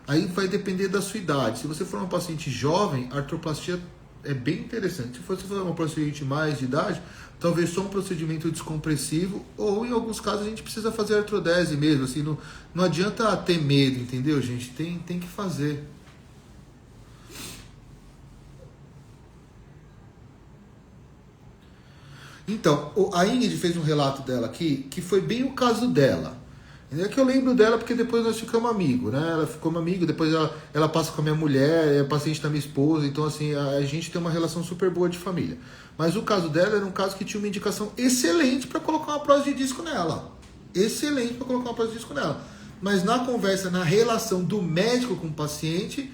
Aí vai depender da sua idade. Se você for uma paciente jovem, a artroplastia é bem interessante. Se você for uma paciente mais de idade, talvez só um procedimento descompressivo, ou em alguns casos a gente precisa fazer artrodese mesmo, assim, não adianta ter medo, entendeu, gente? Tem que fazer. Então, a Ingrid fez um relato dela aqui, que foi bem o caso dela. É que eu lembro dela porque depois nós ficamos amigos, né? Ela ficou uma amiga, depois ela passa com a minha mulher, é paciente da minha esposa, então assim, a gente tem uma relação super boa de família. Mas o caso dela era um caso que tinha uma indicação excelente para colocar uma prótese de disco nela. Excelente para colocar uma prótese de disco nela. Mas na conversa, na relação do médico com o paciente,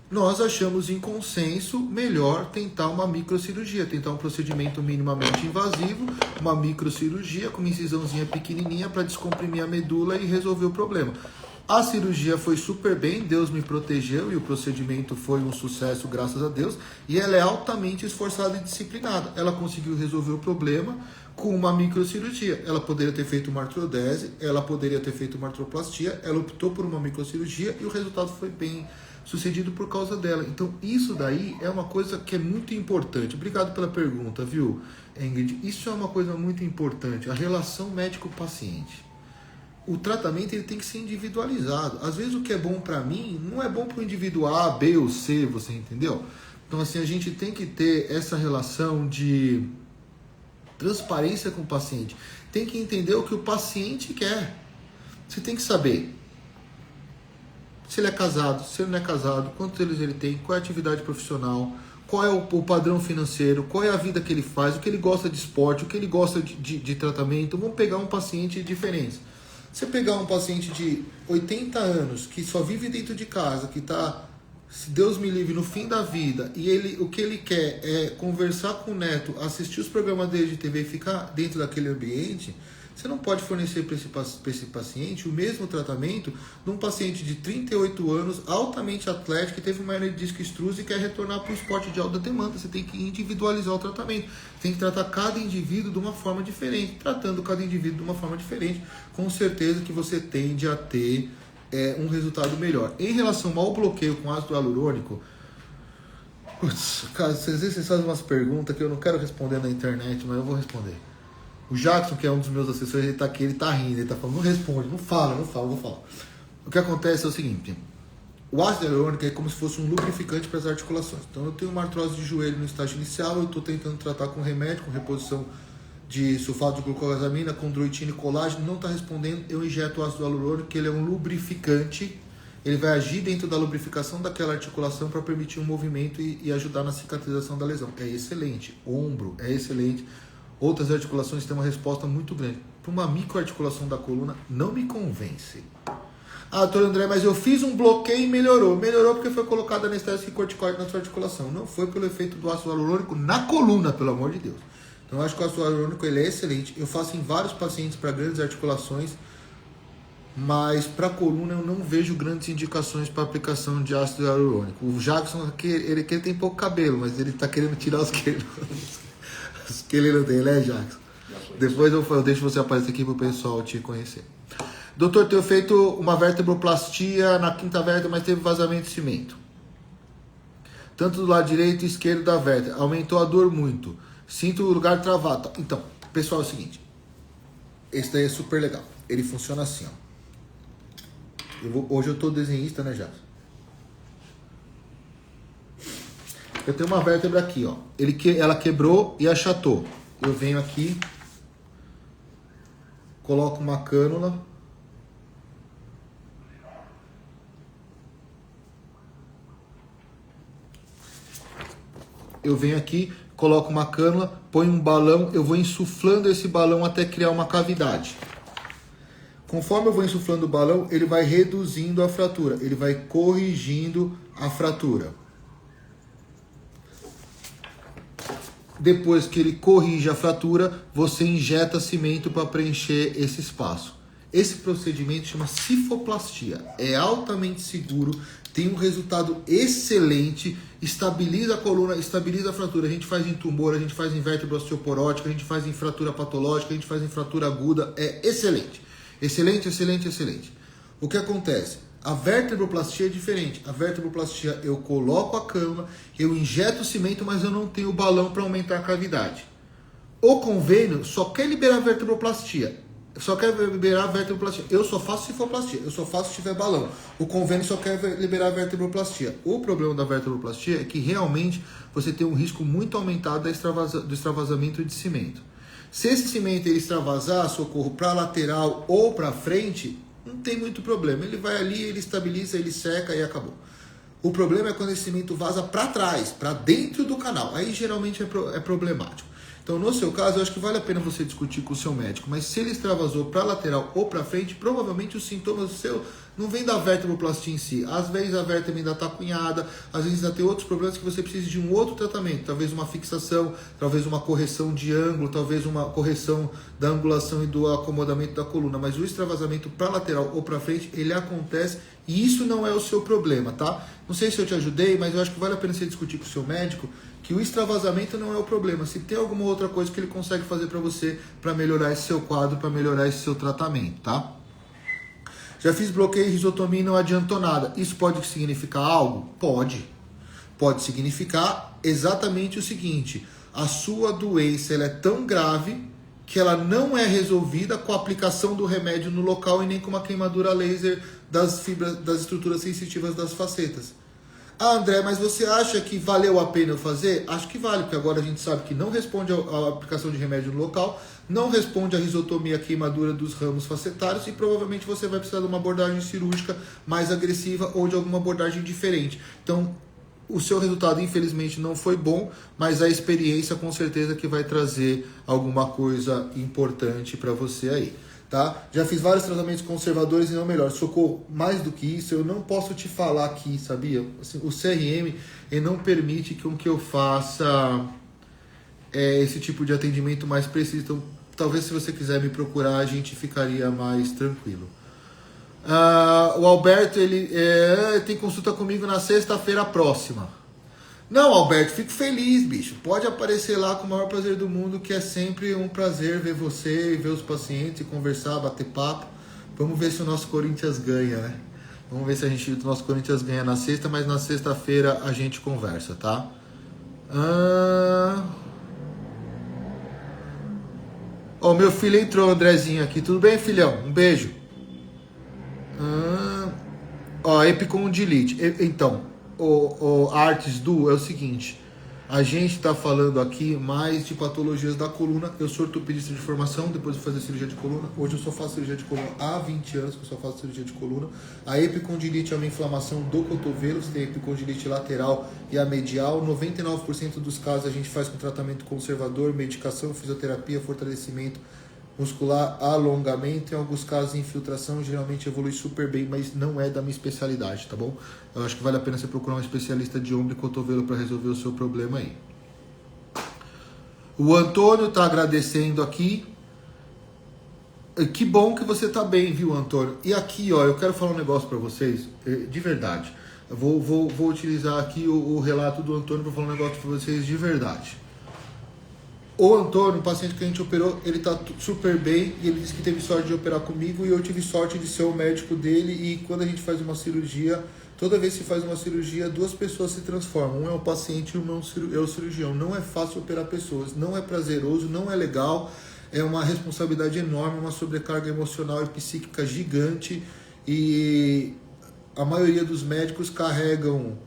nós achamos em consenso melhor tentar uma microcirurgia, tentar um procedimento minimamente invasivo, uma microcirurgia com uma incisãozinha pequenininha para descomprimir a medula e resolver o problema. A cirurgia foi super bem, Deus me protegeu e o procedimento foi um sucesso, graças a Deus, e ela é altamente esforçada e disciplinada. Ela conseguiu resolver o problema com uma microcirurgia. Ela poderia ter feito uma artrodese, ela poderia ter feito uma artroplastia, ela optou por uma microcirurgia e o resultado foi bem sucedido por causa dela. Então isso daí é uma coisa que é muito importante. Obrigado pela pergunta, viu, Ingrid? Isso é uma coisa muito importante, a relação médico-paciente. O tratamento ele tem que ser individualizado. Às vezes o que é bom para mim não é bom para o indivíduo A, B ou C, você entendeu? Então assim, a gente tem que ter essa relação de transparência com o paciente. Tem que entender o que o paciente quer. Você tem que saber se ele é casado, se ele não é casado, quantos filhos ele tem, qual é a atividade profissional, qual é o padrão financeiro, qual é a vida que ele faz, o que ele gosta de esporte, o que ele gosta de tratamento. Vamos pegar um paciente diferente. Você pegar um paciente de 80 anos, que só vive dentro de casa, que está, se Deus me livre, no fim da vida, e o que ele quer é conversar com o neto, assistir os programas dele de TV e ficar dentro daquele ambiente, você não pode fornecer para esse paciente o mesmo tratamento de um paciente de 38 anos, altamente atlético, que teve uma hernia de disco extrusa e quer retornar para o esporte de alta demanda. Você tem que individualizar o tratamento. Tem que tratar cada indivíduo de uma forma diferente. Tratando cada indivíduo de uma forma diferente, com certeza que você tende a ter um resultado melhor. Em relação ao bloqueio com ácido hialurônico, cara, às vezes vocês fazem umas perguntas que eu não quero responder na internet, mas eu vou responder. O Jackson, que é um dos meus assessores, ele tá aqui, ele tá rindo, ele tá falando, não responde, não fala, eu vou falar. O que acontece é o seguinte, o ácido hialurônico é como se fosse um lubrificante para as articulações. Então eu tenho uma artrose de joelho no estágio inicial, eu estou tentando tratar com remédio, com reposição de sulfato de glucosamina, condroitina e colágeno, não está respondendo, eu injeto o ácido hialurônico, que ele é um lubrificante, ele vai agir dentro da lubrificação daquela articulação para permitir um movimento e ajudar na cicatrização da lesão. É excelente. Ombro é excelente. Outras articulações têm uma resposta muito grande. Para uma microarticulação da coluna, não me convence. Ah, doutor André, mas eu fiz um bloqueio e melhorou. Melhorou porque foi colocada anestésico corticoide na sua articulação. Não foi pelo efeito do ácido hialurônico na coluna, pelo amor de Deus. Então eu acho que o ácido hialurônico ele é excelente. Eu faço em vários pacientes para grandes articulações, mas para a coluna eu não vejo grandes indicações para aplicação de ácido hialurônico. O Jackson, ele tem pouco cabelo, mas ele está querendo tirar os que ele não tem, né, Jackson? Depois eu deixo você aparecer aqui para o pessoal te conhecer. Doutor, tenho feito uma vertebroplastia na quinta vértebra, mas teve vazamento de cimento. Tanto do lado direito e esquerdo da vértebra. Aumentou a dor muito. Sinto o lugar travado. Então, pessoal, é o seguinte. Esse daí é super legal. Ele funciona assim, ó. Hoje eu tô desenhista, né, Jackson? Eu tenho uma vértebra aqui, ó. Ela quebrou e achatou. Eu venho aqui, coloco uma cânula. Eu venho aqui, coloco uma cânula, ponho um balão, eu vou insuflando esse balão até criar uma cavidade. Conforme eu vou insuflando o balão, ele vai reduzindo a fratura, ele vai corrigindo a fratura. Depois que ele corrige a fratura, você injeta cimento para preencher esse espaço. Esse procedimento chama cifoplastia. É altamente seguro, tem um resultado excelente, estabiliza a coluna, estabiliza a fratura. A gente faz em tumor, a gente faz em vértebra osteoporótica, a gente faz em fratura patológica, a gente faz em fratura aguda. É excelente. Excelente, excelente, excelente. O que acontece? A vertebroplastia é diferente. A vertebroplastia eu coloco a cânula, eu injeto cimento, mas eu não tenho balão para aumentar a cavidade. O convênio só quer liberar a vertebroplastia. Só quer liberar a vertebroplastia. Eu só faço cifoplastia. Eu só faço se tiver balão. O convênio só quer liberar a vertebroplastia. O problema da vertebroplastia é que realmente você tem um risco muito aumentado do extravasamento de cimento. Se esse cimento ele extravasar, socorro, para lateral ou para frente, não tem muito problema. Ele vai ali, ele estabiliza, ele seca e acabou. O problema é quando esse cimento vaza para trás, para dentro do canal. Aí geralmente é problemático. Então, no seu caso, eu acho que vale a pena você discutir com o seu médico. Mas se ele extravasou para lateral ou para frente, provavelmente os sintomas do seu não vem da vértebroplastia em si. Às vezes a vértebra ainda está cunhada, às vezes ainda tem outros problemas que você precisa de um outro tratamento. Talvez uma fixação, talvez uma correção de ângulo, talvez uma correção da angulação e do acomodamento da coluna. Mas o extravasamento para lateral ou para frente, ele acontece e isso não é o seu problema, tá? Não sei se eu te ajudei, mas eu acho que vale a pena você discutir com o seu médico que o extravasamento não é o problema. Se tem alguma outra coisa que ele consegue fazer para você para melhorar esse seu quadro, para melhorar esse seu tratamento, tá? Já fiz bloqueio e risotomia e não adiantou nada. Isso pode significar algo? Pode. Pode significar exatamente o seguinte: a sua doença ela é tão grave que ela não é resolvida com a aplicação do remédio no local e nem com uma queimadura laser das fibras, das estruturas sensitivas das facetas. Ah, André, mas você acha que valeu a pena eu fazer? Acho que vale, porque agora a gente sabe que não responde à aplicação de remédio no local, não responde à risotomia, queimadura dos ramos facetários e provavelmente você vai precisar de uma abordagem cirúrgica mais agressiva ou de alguma abordagem diferente. Então, o seu resultado, infelizmente, não foi bom, mas a experiência com certeza que vai trazer alguma coisa importante para você aí. Tá? Já fiz vários tratamentos conservadores e não melhor. Socorro, mais do que isso, eu não posso te falar aqui, sabia? Assim, o CRM ele não permite que eu faça esse tipo de atendimento mais preciso. Então, talvez se você quiser me procurar, a gente ficaria mais tranquilo. O Alberto, ele tem consulta comigo na sexta-feira próxima. Não, Alberto, fico feliz, bicho. Pode aparecer lá com o maior prazer do mundo, que é sempre um prazer ver você, ver os pacientes, conversar, bater papo. Vamos ver se o nosso Corinthians ganha, né? Vamos ver se o nosso Corinthians ganha na sexta, mas na sexta-feira a gente conversa, tá? Meu filho entrou, Andrezinho, aqui. Tudo bem, filhão? Um beijo. Epicondilite. Então... O Artes do é o seguinte: a gente está falando aqui mais de patologias da coluna. Eu sou ortopedista de formação, depois de fazer cirurgia de coluna. Hoje eu só faço cirurgia de coluna há 20 anos que eu só faço cirurgia de coluna. A epicondilite é uma inflamação do cotovelo, você tem a epicondilite lateral e a medial. 99% dos casos a gente faz com tratamento conservador, medicação, fisioterapia, fortalecimento muscular, alongamento, em alguns casos infiltração, geralmente evolui super bem, mas não é da minha especialidade, tá bom? Eu acho que vale a pena você procurar um especialista de ombro e cotovelo para resolver o seu problema aí. O Antônio tá agradecendo aqui. Que bom que você tá bem, viu, Antônio? E aqui, eu quero falar um negócio para vocês, de verdade. Eu vou utilizar aqui o relato do Antônio para falar um negócio para vocês de verdade. O Antônio, o paciente que a gente operou, ele tá super bem e ele disse que teve sorte de operar comigo e eu tive sorte de ser o médico dele. E quando a gente faz uma cirurgia, toda vez que faz uma cirurgia, duas pessoas se transformam. Um é o paciente e um é o cirurgião. Não é fácil operar pessoas, não é prazeroso, não é legal, é uma responsabilidade enorme, uma sobrecarga emocional e psíquica gigante e a maioria dos médicos carregam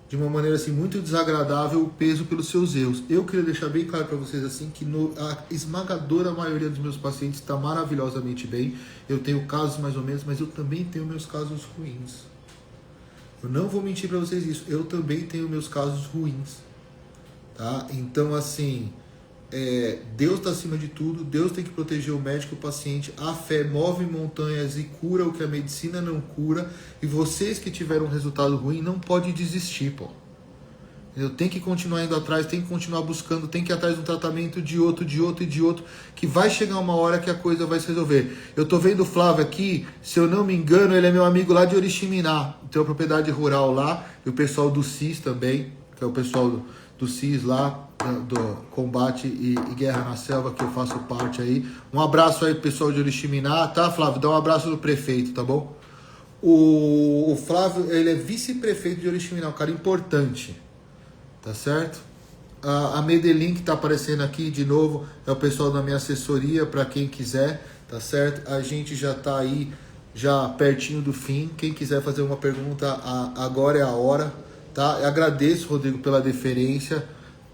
de uma maneira assim muito desagradável o peso pelos seus erros. Eu queria deixar bem claro para vocês assim que a esmagadora maioria dos meus pacientes está maravilhosamente bem. Eu tenho casos mais ou menos, mas eu também tenho meus casos ruins. Eu não vou mentir para vocês isso. Eu também tenho meus casos ruins, tá? Então assim, Deus está acima de tudo. Deus tem que proteger o médico e o paciente. A fé move montanhas e cura o que a medicina não cura. E vocês que tiveram um resultado ruim não podem desistir, pô. Tem que continuar indo atrás, tem que continuar buscando, tem que ir atrás de um tratamento de outro, que vai chegar uma hora que a coisa vai se resolver. Eu tô vendo o Flávio aqui, se eu não me engano, ele é meu amigo lá de Oriximiná. Tem uma propriedade rural lá, e o pessoal do CIS também, que é o pessoal do CIS lá, do Combate e Guerra na Selva, que eu faço parte aí. Um abraço aí, pessoal de Oriximiná, tá, Flávio? Dá um abraço do prefeito, tá bom? O Flávio, ele é vice-prefeito de Oriximiná, um cara importante, tá certo? A Medellín, que tá aparecendo aqui de novo, é o pessoal da minha assessoria, para quem quiser, tá certo? A gente já tá aí, já pertinho do fim. Quem quiser fazer uma pergunta, agora é a hora, tá? Eu agradeço, Rodrigo, pela deferência.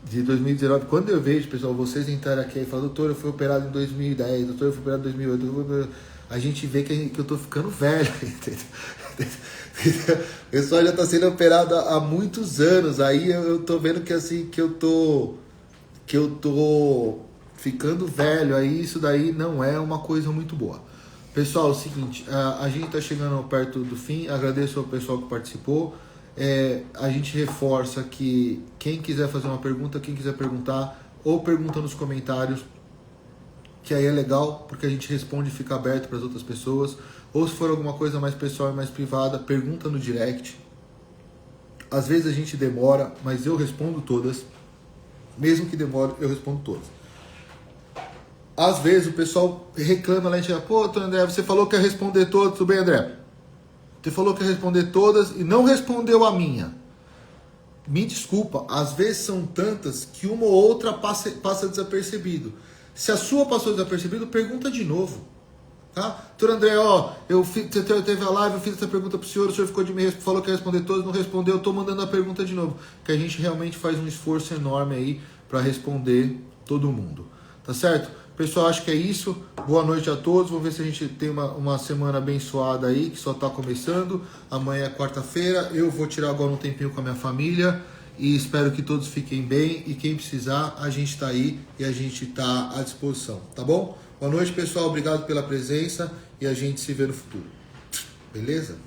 de 2019, quando eu vejo, pessoal, vocês entrarem aqui e falar, doutor, eu fui operado em 2010, doutor, eu fui operado em 2008, a gente vê que eu tô ficando velho, o pessoal já tá sendo operado há muitos anos, aí eu tô vendo que assim, que eu tô ficando velho, aí isso daí não é uma coisa muito boa. Pessoal, é o seguinte, a gente tá chegando perto do fim, agradeço ao pessoal que participou. A gente reforça que quem quiser fazer uma pergunta, quem quiser perguntar, ou pergunta nos comentários, que aí é legal, porque a gente responde e fica aberto para as outras pessoas. Ou se for alguma coisa mais pessoal e mais privada, pergunta no direct. Às vezes a gente demora, mas eu respondo todas. Mesmo que demore, eu respondo todas. Às vezes o pessoal reclama lá, a gente fala, pô, André, você falou que ia responder todas, tudo bem, André? Você falou que ia responder todas e não respondeu a minha. Me desculpa, às vezes são tantas que uma ou outra passa desapercebido. Se a sua passou desapercebido, pergunta de novo. Tá? Doutor André, você teve a live, eu fiz essa pergunta pro senhor, o senhor falou que ia responder todas, não respondeu, eu tô mandando a pergunta de novo. Que a gente realmente faz um esforço enorme aí para responder todo mundo. Tá certo? Pessoal, acho que é isso. Boa noite a todos. Vamos ver se a gente tem uma semana abençoada aí, que só está começando. Amanhã é quarta-feira. Eu vou tirar agora um tempinho com a minha família. E espero que todos fiquem bem. E quem precisar, a gente está aí e a gente está à disposição. Tá bom? Boa noite, pessoal. Obrigado pela presença. E a gente se vê no futuro. Beleza?